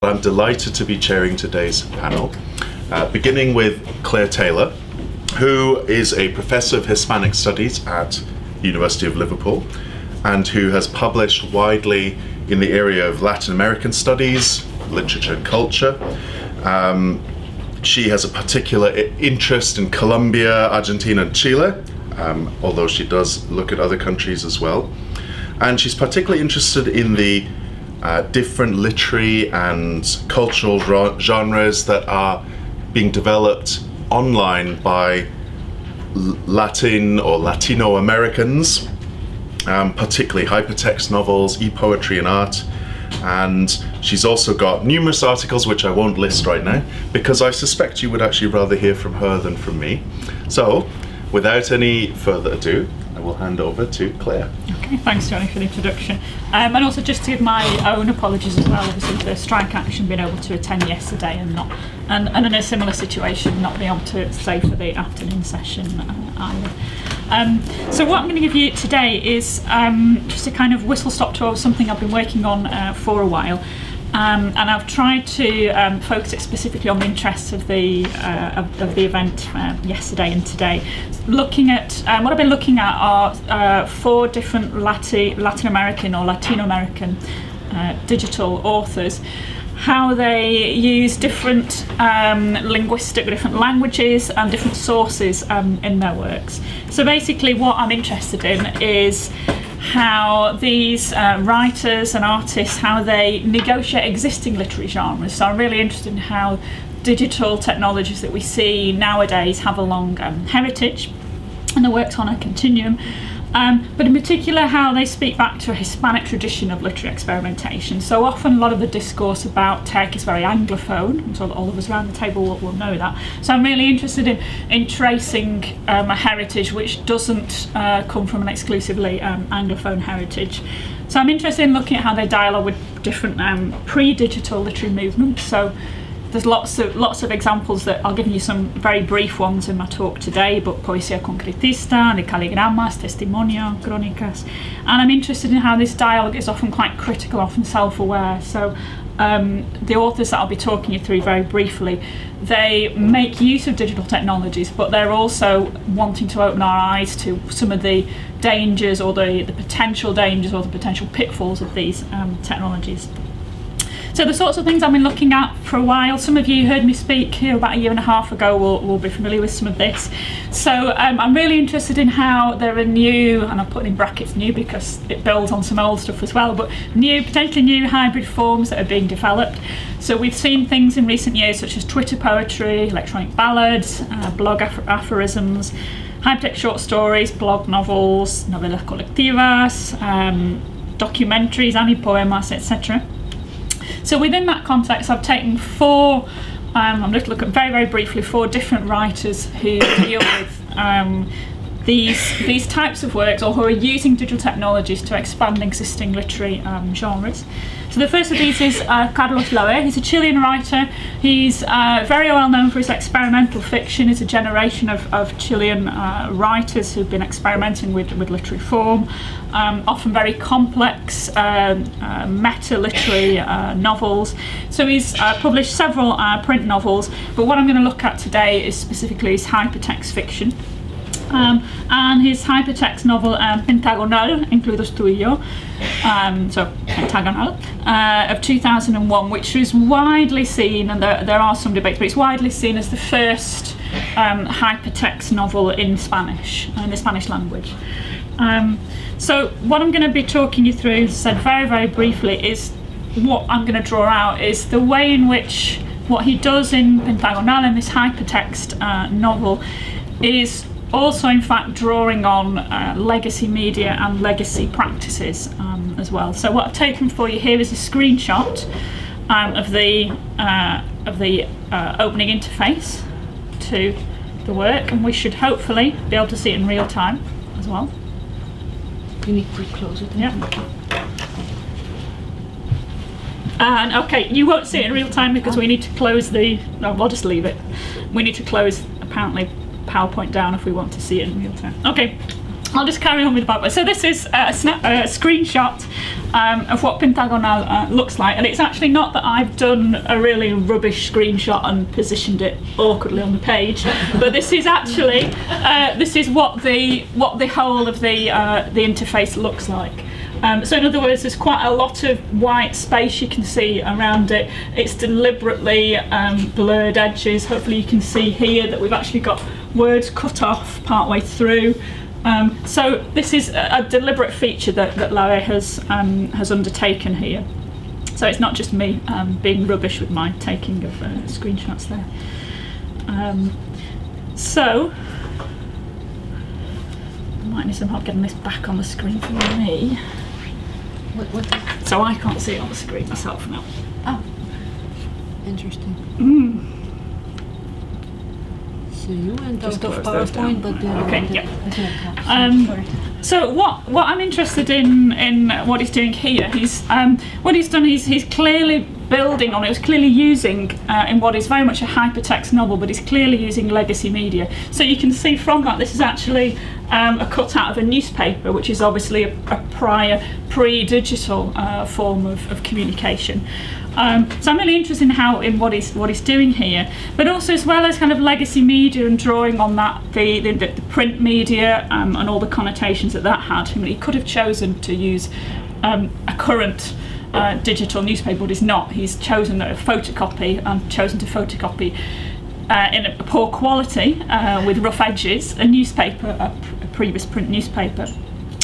but I'm delighted to be chairing today's panel, beginning with Claire Taylor, who is a professor of Hispanic Studies at University of Liverpool and who has published widely in the area of Latin American studies, literature and culture. She has a particular interest in Colombia, Argentina and Chile, although she does look at other countries as well. And she's particularly interested in the different literary and cultural genres that are being developed online by Latin or Latino Americans, particularly hypertext novels, e-poetry and art. And she's also got numerous articles which I won't list right now because I suspect you would actually rather hear from her than from me. So without any further ado, I will hand over to Claire. Okay, thanks Johnny for the introduction. And also just to give my own apologies as well, obviously the strike action, being able to attend yesterday and in a similar situation, not being able to stay for the afternoon session either. So what I'm going to give you today is just a kind of whistle-stop tour of something I've been working on for a while. And I've tried to focus it specifically on the interests of the event yesterday and today. Looking at what I've been looking at are 4 different Latin American or Latino American digital authors, how they use different different languages and different sources in their works. So basically what I'm interested in is how these writers and artists, how they negotiate existing literary genres. So I'm really interested in how digital technologies that we see nowadays have a long heritage and the works on a continuum, but in particular how they speak back to a Hispanic tradition of literary experimentation. So often a lot of the discourse about tech is very Anglophone, and so all of us around the table will know that. So I'm really interested in tracing a heritage which doesn't come from an exclusively Anglophone heritage. So I'm interested in looking at how they dialogue with different pre-digital literary movements. So there's lots of examples that I'll give you some very brief ones in my talk today, but poesía concretista, de caligramas, testimonio, crónicas. And I'm interested in how this dialogue is often quite critical, often self-aware. So the authors that I'll be talking you through very briefly, they make use of digital technologies, but they're also wanting to open our eyes to some of the dangers or the potential dangers or the potential pitfalls of these technologies. So the sorts of things I've been looking at for a while, some of you heard me speak here about a year and a half ago will be familiar with some of this. So I'm really interested in how there are new, and I'm putting in brackets new because it builds on some old stuff as well, but potentially new hybrid forms that are being developed. So we've seen things in recent years such as Twitter poetry, electronic ballads, blog aphorisms, hypertext short stories, blog novels, novelas colectivas, documentaries, anipoemas, etc. So within that context, I've taken 4, I'm going to look at very, very briefly 4 different writers who deal with these types of works, or who are using digital technologies to expand existing literary genres. So the first of these is Carlos Labbé. He's a Chilean writer. He's very well known for his experimental fiction. He's a generation of Chilean writers who've been experimenting with literary form, often very complex meta-literary novels. So he's published several print novels, but what I'm going to look at today is specifically his hypertext fiction. And his hypertext novel Pentagonal, Incluidos tú y yo, so Pentagonal, of 2001, which is widely seen, and there are some debates, but it's widely seen as the first hypertext novel in Spanish, in the Spanish language. So what I'm going to be talking you through, said very, very briefly, is what I'm going to draw out is the way in which what he does in Pentagonal, in this hypertext novel, is also in fact drawing on legacy media and legacy practices as well. So what I've taken for you here is a screenshot of the opening interface to the work, and we should hopefully be able to see it in real time as well. You need to close it. Yeah. And okay, you won't see it in real time because we need to close the, no, we'll just leave it. We need to close apparently PowerPoint down if we want to see it in real time. Okay, I'll just carry on with the PowerPoint. So this is a screenshot of what Pentagonal looks like, and it's actually not that I've done a really rubbish screenshot and positioned it awkwardly on the page, but this is actually this is what the whole of the interface looks like. So in other words, there's quite a lot of white space you can see around it. It's deliberately blurred edges. Hopefully you can see here that we've actually got words cut off partway through. So this is a deliberate feature that Labbé has undertaken here. So it's not just me being rubbish with my taking of screenshots there. So I might need some help getting this back on the screen for me. What? So I can't see it on the screen myself now. Oh, interesting. So you went Just out of close those down. PowerPoint, but Okay, yeah. Sorry. So what I'm interested in what he's doing here, what he's done, he's clearly building on it. He's clearly using in what is very much a hypertext novel, but he's clearly using legacy media. So you can see from that this is actually a cutout of a newspaper, which is obviously a prior pre-digital form of communication. So I'm really interested in what he's doing here, but also as well as kind of legacy media and drawing on that the print media and all the connotations that had. I mean, he could have chosen to use a current digital newspaper, but he's not. He's chosen a photocopy and chosen to photocopy in a poor quality with rough edges a newspaper, a previous print newspaper.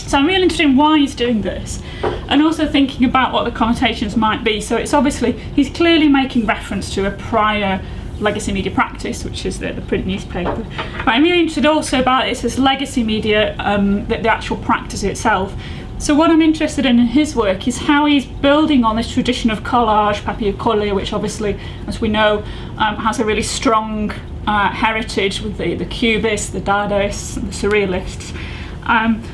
So I'm really interested in why he's doing this, and also thinking about what the connotations might be. So it's obviously, he's clearly making reference to a prior legacy media practice, which is the print newspaper. But I'm really interested also about it's this legacy media, the actual practice itself. So what I'm interested in his work is how he's building on this tradition of collage, papier-collé, which obviously, as we know, has a really strong heritage with the Cubists, the Dadaists, and the Surrealists.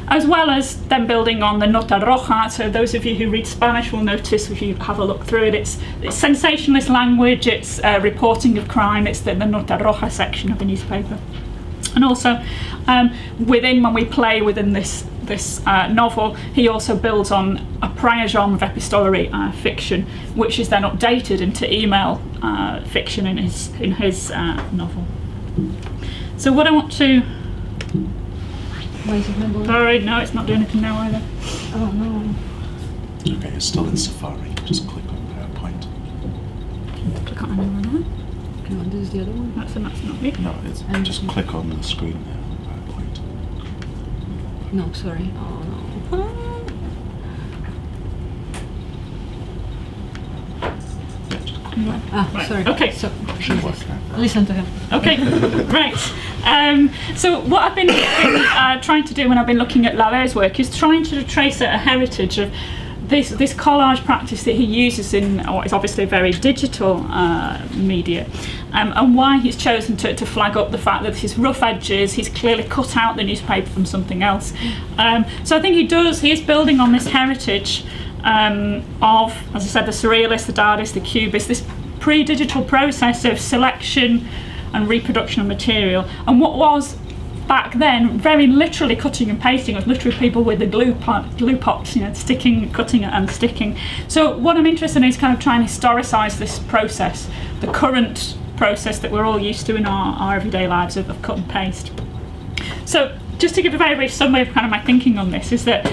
As well as then building on the nota roja. So those of you who read Spanish will notice, if you have a look through it, it's sensationalist language, it's reporting of crime, it's the nota roja section of the newspaper. And also when we play within this novel, he also builds on a prior genre of epistolary fiction, which is then updated into email fiction in his novel. So what I want to... Why is it not going? Sorry, no, it's not doing anything now either. Oh no. Okay, it's still in Safari. Just click on PowerPoint. Click on anywhere now. No, this is the other one. That's not it. No, it's just click on the screen there on PowerPoint. No, sorry. Oh no. Yeah, just click. Right. Sorry. Okay. So, Should work now. listen to him. Okay, right. So what I've been trying to do when I've been looking at Labbé's work is trying to trace a heritage of this collage practice that he uses in what is obviously a very digital media, and why he's chosen to flag up the fact that this is rough edges. He's clearly cut out the newspaper from something else. So I think he is building on this heritage of, as I said, the Surrealists, the Dadaists, the Cubists, this pre-digital process of selection and reproduction of material, and what was back then very literally cutting and pasting. It was literally people with the glue pots, sticking, cutting and sticking. So what I'm interested in is kind of trying to historicise this process, the current process that we're all used to in our everyday lives of cut and paste. So just to give a very brief summary of kind of my thinking on this is that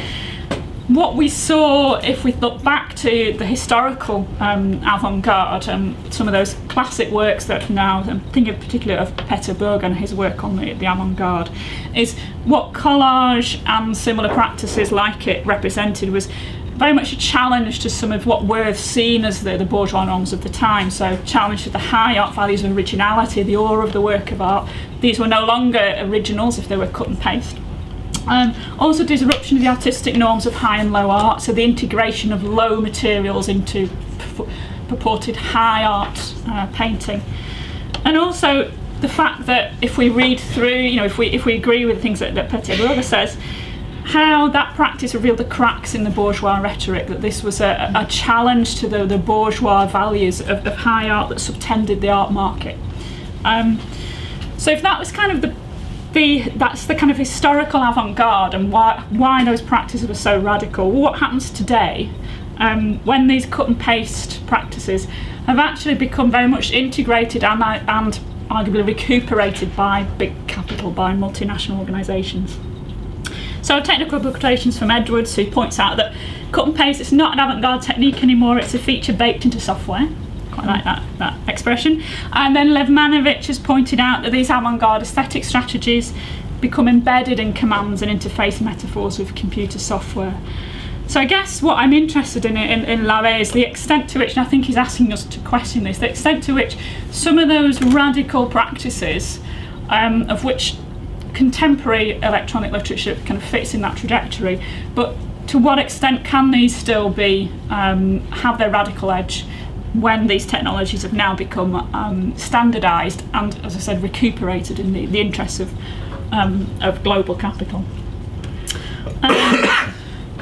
what we saw, if we look back to the historical avant-garde and some of those classic works that now, I'm thinking in particular of Peter Berg and his work on the avant-garde, is what collage and similar practices like it represented was very much a challenge to some of what were seen as the bourgeois norms of the time. So challenge to the high art values of originality, the awe of the work of art. These were no longer originals if they were cut and paste. Also disruption of the artistic norms of high and low art, so the integration of low materials into purported high art painting. And also the fact that if we read through, if we agree with the things that Peter Berg says, how that practice revealed the cracks in the bourgeois rhetoric, that this was a challenge to the bourgeois values of high art that subtended the art market. So if that was kind of that's the kind of historical avant-garde, and why those practices were so radical. What happens today when these cut and paste practices have actually become very much integrated and arguably recuperated by big capital, by multinational organisations. So I've taken a couple of quotations from Edwards, who points out that cut and paste, it's not an avant-garde technique anymore, it's a feature baked into software. Quite like that expression. And then Levmanovich has pointed out that these avant-garde aesthetic strategies become embedded in commands and interface metaphors with computer software. So I guess what I'm interested in Labbé is the extent to which, and I think he's asking us to question this, the extent to which some of those radical practices, of which contemporary electronic literature kind of fits in that trajectory, but to what extent can these still be have their radical edge when these technologies have now become standardised and, as I said, recuperated in the interests of global capital.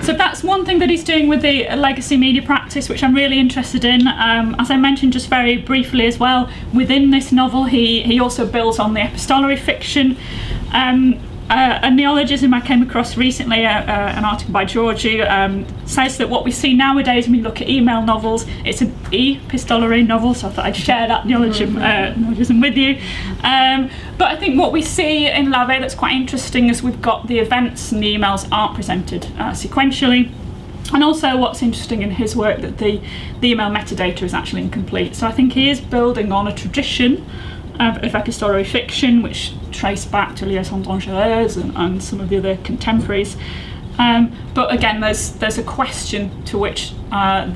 So that's one thing that he's doing with the legacy media practice, which I'm really interested in. As I mentioned just very briefly as well, within this novel he also builds on the epistolary fiction. A neologism I came across recently, an article by Georgie, says that what we see nowadays when we look at email novels, it's an epistolary novel, so I thought I'd share that neologism with you. But I think what we see in Labbé that's quite interesting is we've got the events and the emails aren't presented sequentially. And also what's interesting in his work that the email metadata is actually incomplete. So I think he is building on a tradition of epistolary fiction, which trace back to Liaisons Dangereuses and some of the other contemporaries. But again, there's a question to which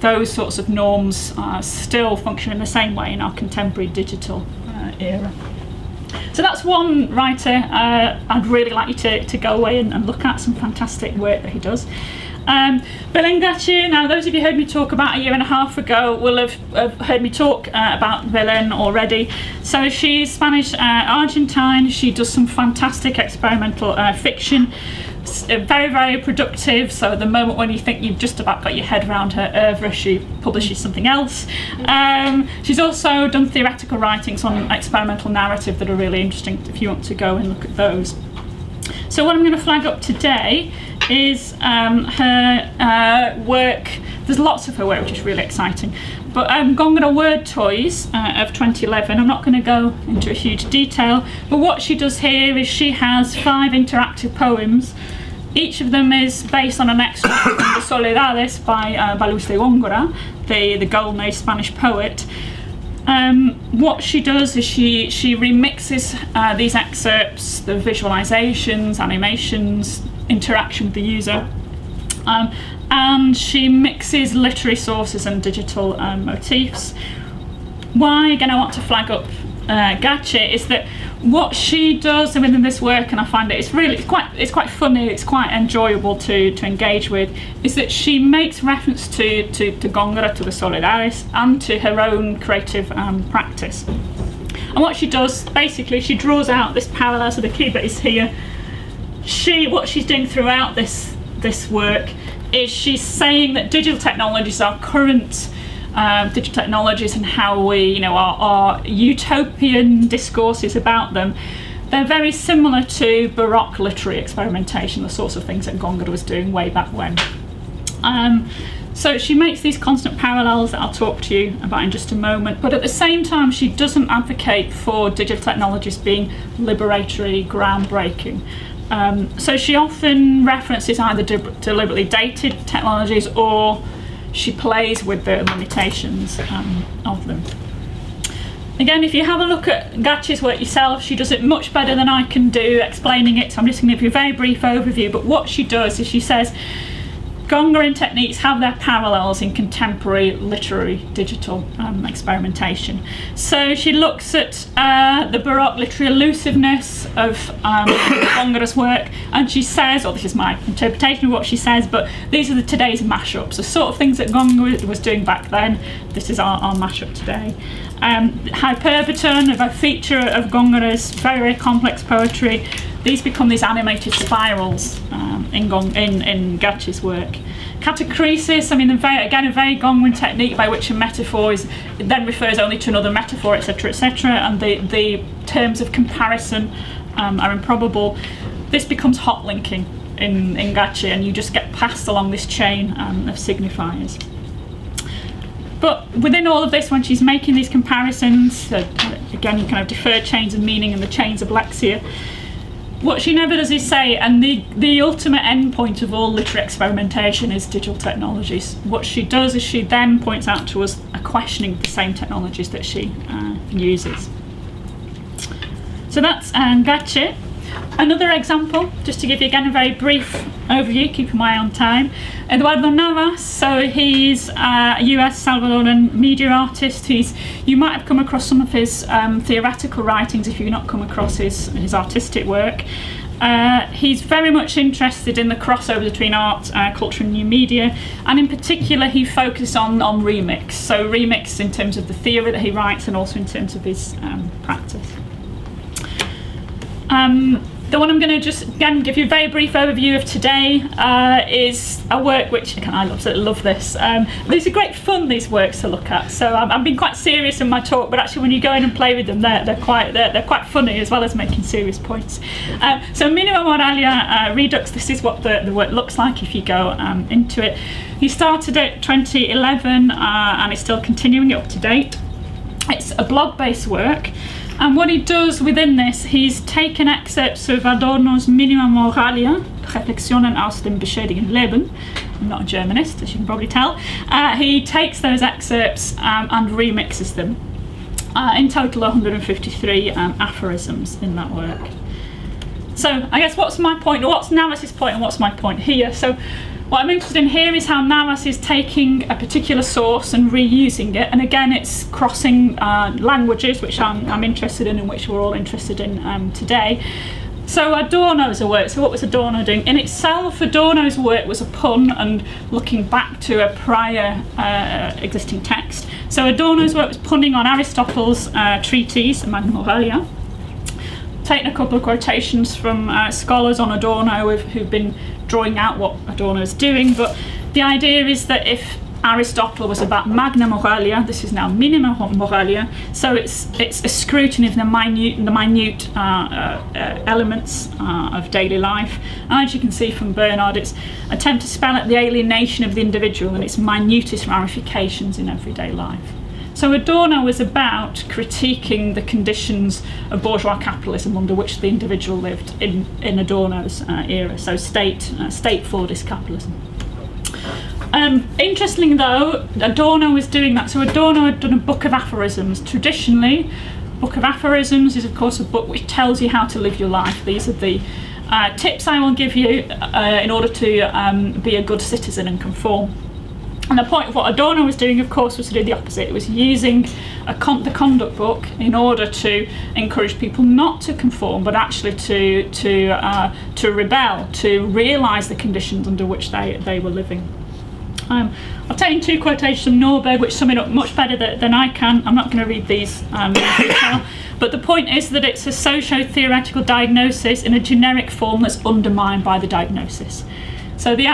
those sorts of norms still function in the same way in our contemporary digital era. So that's one writer I'd really like you to go away and look at, some fantastic work that he does. Belén Gache, now those of you who heard me talk about a year and a half ago will have heard me talk about Belén already. So she's Spanish Argentine, she does some fantastic experimental fiction, very, very productive. So at the moment when you think you've just about got your head around her oeuvre, she publishes something else. She's also done theoretical writings on experimental narrative that are really interesting if you want to go and look at those. So what I'm going to flag up today is her work. There's lots of her work which is really exciting, but Gongoro Wordtoys of 2011, I'm not going to go into a huge detail, but what she does here is she has 5 interactive poems. Each of them is based on an extract from the Soledades by Luis de Góngora, the Golden Age Spanish poet. What she does is she remixes these excerpts, the visualizations, animations, interaction with the user, and she mixes literary sources and digital motifs. Why, again, I want to flag up Gache is that what she does within this work, and I find it's quite funny, it's quite enjoyable to engage with, is that she makes reference to Góngora, to the Soledades, and to her own creative practice. And what she does, basically, she draws out this parallel. So the key bit is here. What she's doing throughout this work is she's saying that digital technologies, our current digital technologies, and how we, our utopian discourses about them, they're very similar to Baroque literary experimentation, the sorts of things that Gongora was doing way back when. So she makes these constant parallels that I'll talk to you about in just a moment, but at the same time she doesn't advocate for digital technologies being liberatory, groundbreaking. So she often references either deliberately dated technologies, or she plays with the limitations of them. Again, if you have a look at Gache's work yourself, she does it much better than I can do explaining it, so I'm just going to give you a very brief overview. But what she does is she says Gongoran techniques have their parallels in contemporary literary digital experimentation. So she looks at the Baroque literary elusiveness of Gongora's work, and she says, or this is my interpretation of what she says, but these are today's mashups, the sort of things that Gongora was doing back then. This is our mashup today. Hyperbaton, a feature of Gongora's very, very complex poetry. These become these animated spirals in Gache's work. Catachresis, again, a very Gongwan technique by which a metaphor then refers only to another metaphor, etc., etc., and the terms of comparison are improbable, this becomes hot linking in Gache, and you just get passed along this chain of signifiers. But within all of this, when she's making these comparisons, again, you kind of defer chains of meaning and the chains of lexia, what she never does is say, and the ultimate end point of all literary experimentation is digital technologies. What she does is she then points out to us a questioning of the same technologies that she uses. So that's Gache. Another example, just to give you again a very brief overview, keeping my eye on time, Eduardo Navas. So he's a US Salvadoran media artist. You might have come across some of his theoretical writings if you've not come across his artistic work. He's very much interested in the crossover between art, culture and new media, and in particular he focuses on remix. So remix in terms of the theory that he writes and also in terms of his practice. The one I'm going to just again give you a very brief overview of today is a work which I absolutely love this. These are great fun, these works to look at. So I'm being quite serious in my talk, but actually when you go in and play with them, they're quite funny as well as making serious points. So Minima Moralia Redux. This is what the work looks like if you go into it. He started it 2011 and is still continuing it up to date. It's a blog-based work. And what he does within this, he's taken excerpts of Adorno's Minima Moralia, Reflexionen aus dem beschädigten Leben. I'm not a Germanist, as you can probably tell. He takes those excerpts and remixes them. In total, 153 aphorisms in that work. So I guess what's my point, or what's Navas's point, and what's my point here? So what I'm interested in here is how Navas is taking a particular source and reusing it, and again it's crossing languages, which I'm interested in and which we're all interested in today. So Adorno's work, so what was Adorno doing? In itself, Adorno's work was a pun and looking back to a prior existing text. So Adorno's work was punning on Aristotle's treatise, Magna Moralia. Taking a couple of quotations from scholars on Adorno who've been drawing out what Adorno is doing, but the idea is that if Aristotle was about Magna Moralia, this is now Minima Moralia, so it's a scrutiny of the minute elements of daily life. And as you can see from Bernard, it's attempt to spell out the alienation of the individual and its minutest ramifications in everyday life. So Adorno was about critiquing the conditions of bourgeois capitalism under which the individual lived in Adorno's era, so state-forwardist capitalism. Interestingly though, Adorno was doing that. So Adorno had done a book of aphorisms. Traditionally, book of aphorisms is of course a book which tells you how to live your life. These are the tips I will give you in order to be a good citizen and conform. And the point of what Adorno was doing, of course, was to do the opposite. It was using the conduct book in order to encourage people not to conform, but actually to rebel, to realise the conditions under which they were living. I've taken two quotations from Norberg, which sum it up much better than I can. I'm not going to read these in detail, but the point is that it's a socio-theoretical diagnosis in a generic form that's undermined by the diagnosis. So the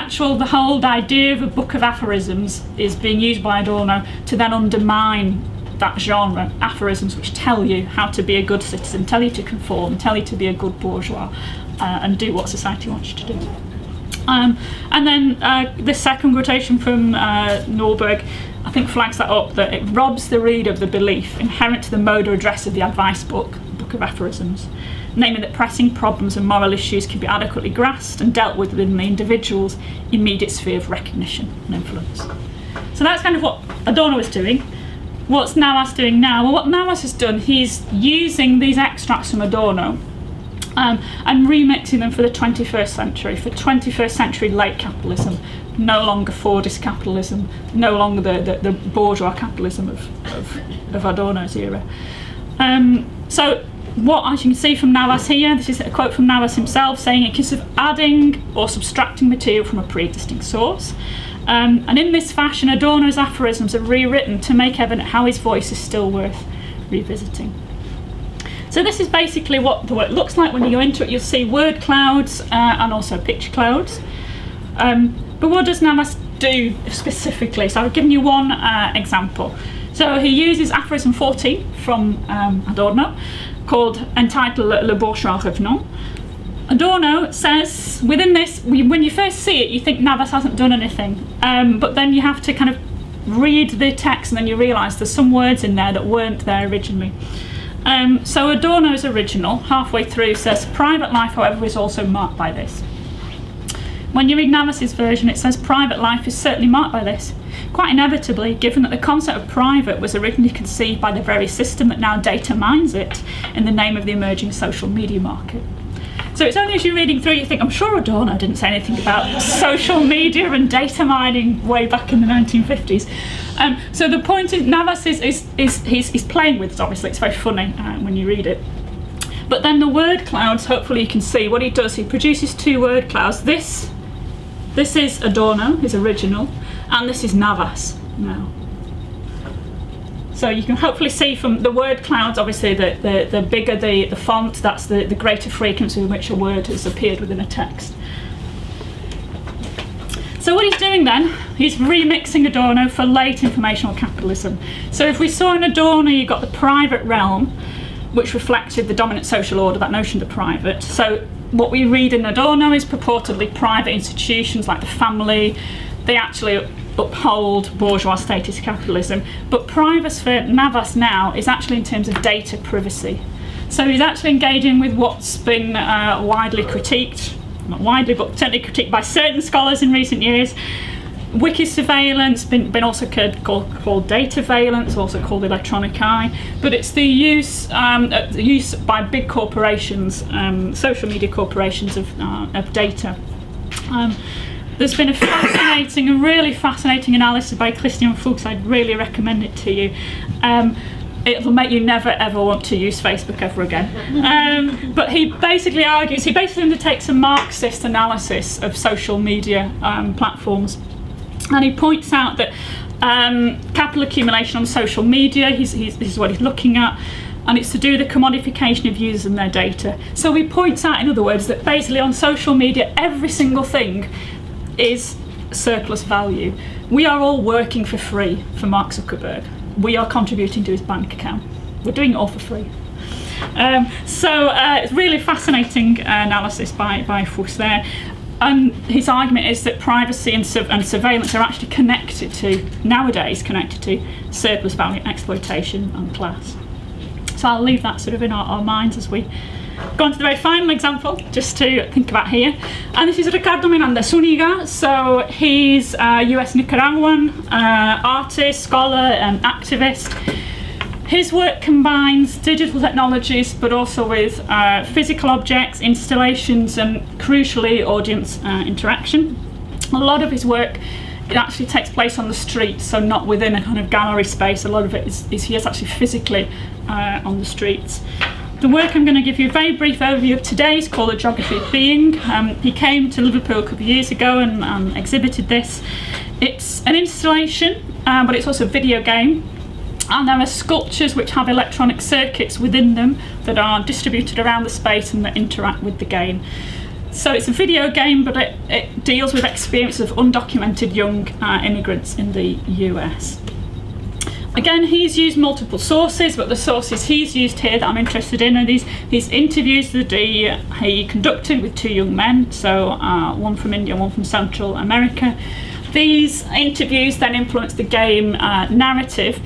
whole idea of a book of aphorisms is being used by Adorno to then undermine that genre, aphorisms which tell you how to be a good citizen, tell you to conform, tell you to be a good bourgeois, and do what society wants you to do. And then the second quotation from Norberg, I think flags that up, that it robs the reader of the belief inherent to the mode or address of the advice book of aphorisms, namely that pressing problems and moral issues can be adequately grasped and dealt with within the individual's immediate sphere of recognition and influence. So that's kind of what Adorno was doing. What's Navas doing now? Well, what Navas has done, he's using these extracts from Adorno and remixing them for the 21st century, for 21st century late capitalism, no longer Fordist capitalism, no longer the bourgeois capitalism of Adorno's era. So what, as you can see from Navas here, this is a quote from Navas himself saying it consists of adding or subtracting material from a pre-existing source. And in this fashion, Adorno's aphorisms are rewritten to make evident how his voice is still worth revisiting. So this is basically what the work looks like. When you go into it, you'll see word clouds and also picture clouds. But what does Navas do specifically? So I've given you one example. So he uses aphorism 14 from Adorno, called Untitled Le Bourgeois Revenant. Adorno says within this, when you first see it, you think Navas hasn't done anything, but then you have to kind of read the text and then you realise there's some words in there that weren't there originally. So Adorno's original, halfway through, says private life, however, is also marked by this. When you read Navas's version, it says private life is certainly marked by this, quite inevitably, given that the concept of private was originally conceived by the very system that now data mines it in the name of the emerging social media market. So it's only as you're reading through you think, I'm sure Adorno didn't say anything about social media and data mining way back in the 1950s. So the point is, Navas he's playing with it, obviously, it's very funny when you read it. But then the word clouds, hopefully you can see what he does. He produces two word clouds. This is Adorno, his original, and this is Navas now. So you can hopefully see from the word clouds, obviously the bigger the font, that's the greater frequency in which a word has appeared within a text. So what he's doing then, he's remixing Adorno for late informational capitalism. So if we saw in Adorno you got the private realm, which reflected the dominant social order, that notion of the private. So what we read in Adorno is purportedly private institutions like the family. They actually uphold bourgeois status capitalism, but private for Navas now is actually in terms of data privacy. So he's actually engaging with what's been widely critiqued, not widely, but certainly critiqued by certain scholars in recent years. Wiki surveillance, been also called data surveillance, also called electronic eye, but it's the use by big corporations, social media corporations of data. There's been a really fascinating analysis by Christian Fuchs. I'd really recommend it to you. It'll make you never ever want to use Facebook ever again. But he basically undertakes a Marxist analysis of social media platforms. And he points out that capital accumulation on social media, this is what he's looking at, and it's to do with the commodification of users and their data. So he points out, in other words, that basically on social media, every single thing is surplus value. We are all working for free for Mark Zuckerberg. We are contributing to his bank account. We're doing it all for free. It's really fascinating analysis by Fuchs there. And his argument is that privacy and surveillance are actually nowadays connected to surplus value, exploitation and class. So I'll leave that sort of in our minds as we go on to the very final example, just to think about here. And this is Ricardo Miranda Zuniga. So he's a US Nicaraguan artist, scholar and activist. His work combines digital technologies but also with physical objects, installations and, crucially, audience interaction. A lot of his work, it actually takes place on the street, so not within a kind of gallery space. A lot of it is he is actually physically on the streets. The work I'm going to give you a very brief overview of today is called The Geography of Being. He came to Liverpool a couple of years ago and exhibited this. It's an installation, but it's also a video game. And there are sculptures which have electronic circuits within them that are distributed around the space and that interact with the game. So it's a video game, but it deals with experiences of undocumented young immigrants in the US. Again, he's used multiple sources, but the sources he's used here that I'm interested in are these interviews that he conducted with two young men, so one from India, one from Central America. These interviews then influence the game narrative,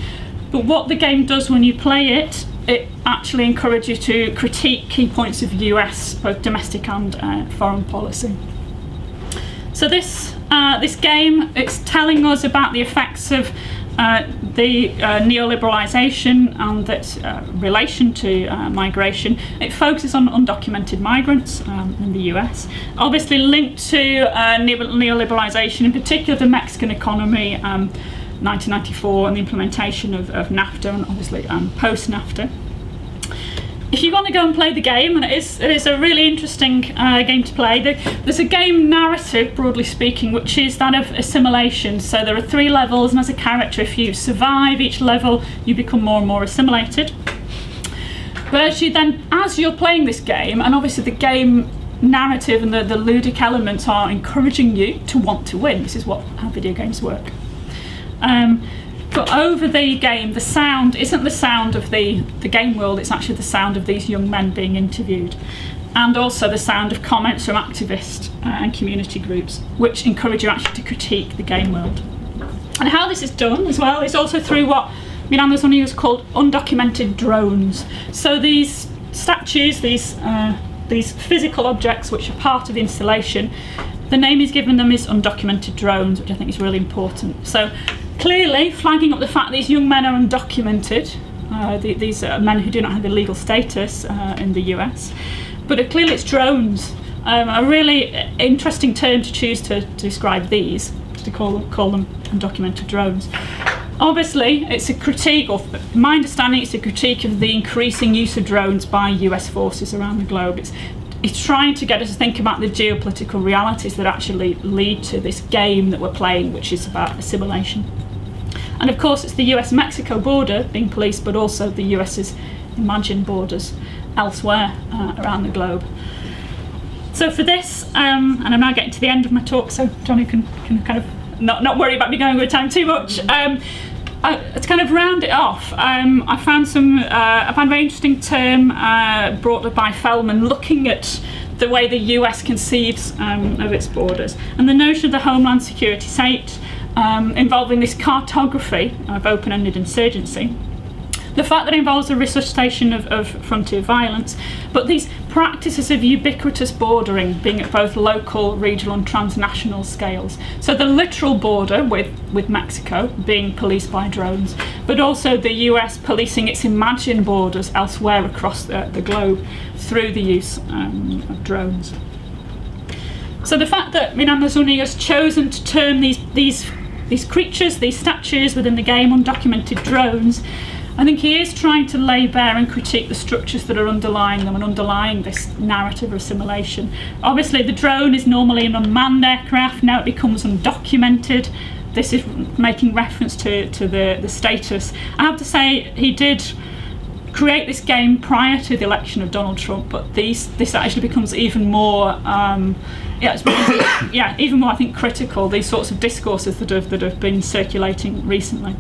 but what the game does when you play it, it actually encourages you to critique key points of US, both domestic and foreign policy. So this game, it's telling us about the effects of the neoliberalisation and its relation to migration. It focuses on undocumented migrants in the US, obviously linked to neoliberalisation, in particular the Mexican economy, 1994, and the implementation of NAFTA, and obviously post-NAFTA. If you want to go and play the game, and it is a really interesting game to play, there's a game narrative, broadly speaking, which is that of assimilation. So there are 3 levels, and as a character, if you survive each level, you become more and more assimilated. But as you're playing this game, and obviously the game narrative and the ludic elements are encouraging you to want to win. This is how video games work. But over the game, the sound isn't the sound of the game world, it's actually the sound of these young men being interviewed. And also the sound of comments from activists and community groups, which encourage you actually to critique the game world. And how this is done as well is also through what Miranda's only has called undocumented drones. So these statues, these physical objects which are part of the installation, the name is given them is undocumented drones, which I think is really important. So clearly flagging up the fact that these young men are undocumented, these are men who do not have the legal status in the US, but clearly it's drones. A really interesting term to choose to describe these, to call them undocumented drones. Obviously, it's a critique, or my understanding, it's a critique of the increasing use of drones by US forces around the globe. It's trying to get us to think about the geopolitical realities that actually lead to this game that we're playing, which is about assimilation. And of course, it's the US-Mexico border being policed, but also the US's imagined borders elsewhere around the globe. So for this, and I'm now getting to the end of my talk, so Johnny can kind of not worry about me going over time too much. To kind of round it off, I found a very interesting term brought up by Feldman, looking at the way the US conceives of its borders, and the notion of the Homeland Security State involving this cartography of open-ended insurgency. The fact that it involves the resuscitation of frontier violence, but these practices of ubiquitous bordering being at both local, regional and transnational scales. So the literal border with Mexico being policed by drones, but also the US policing its imagined borders elsewhere across the globe through the use of drones. So the fact that Miranda Zuni has chosen to term these creatures, these statues within the game, undocumented drones, I think he is trying to lay bare and critique the structures that are underlying them and underlying this narrative of assimilation. Obviously, the drone is normally an unmanned aircraft, now it becomes undocumented. This is making reference to the status. I have to say, he did create this game prior to the election of Donald Trump, but this actually becomes even more, even more, I think, critical, these sorts of discourses that have been circulating recently.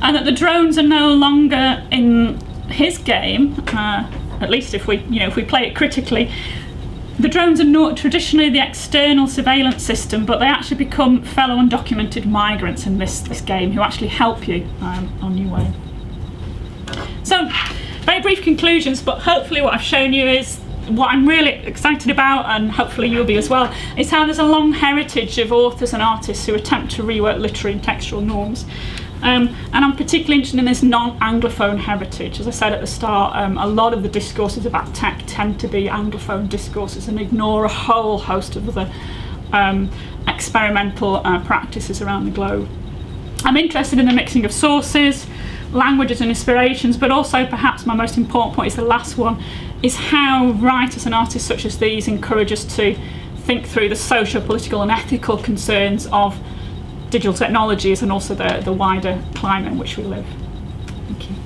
And that the drones are no longer in his game, at least if we play it critically. The drones are not traditionally the external surveillance system, but they actually become fellow undocumented migrants in this game who actually help you on your way. So, very brief conclusions, but hopefully what I've shown you is what I'm really excited about, and hopefully you'll be as well, is how there's a long heritage of authors and artists who attempt to rework literary and textual norms. And I'm particularly interested in this non-Anglophone heritage. As I said at the start, a lot of the discourses about tech tend to be Anglophone discourses and ignore a whole host of other experimental practices around the globe. I'm interested in the mixing of sources, languages and inspirations, but also perhaps my most important point is the last one, is how writers and artists such as these encourage us to think through the social, political and ethical concerns of digital technologies and also the wider climate in which we live. Thank you.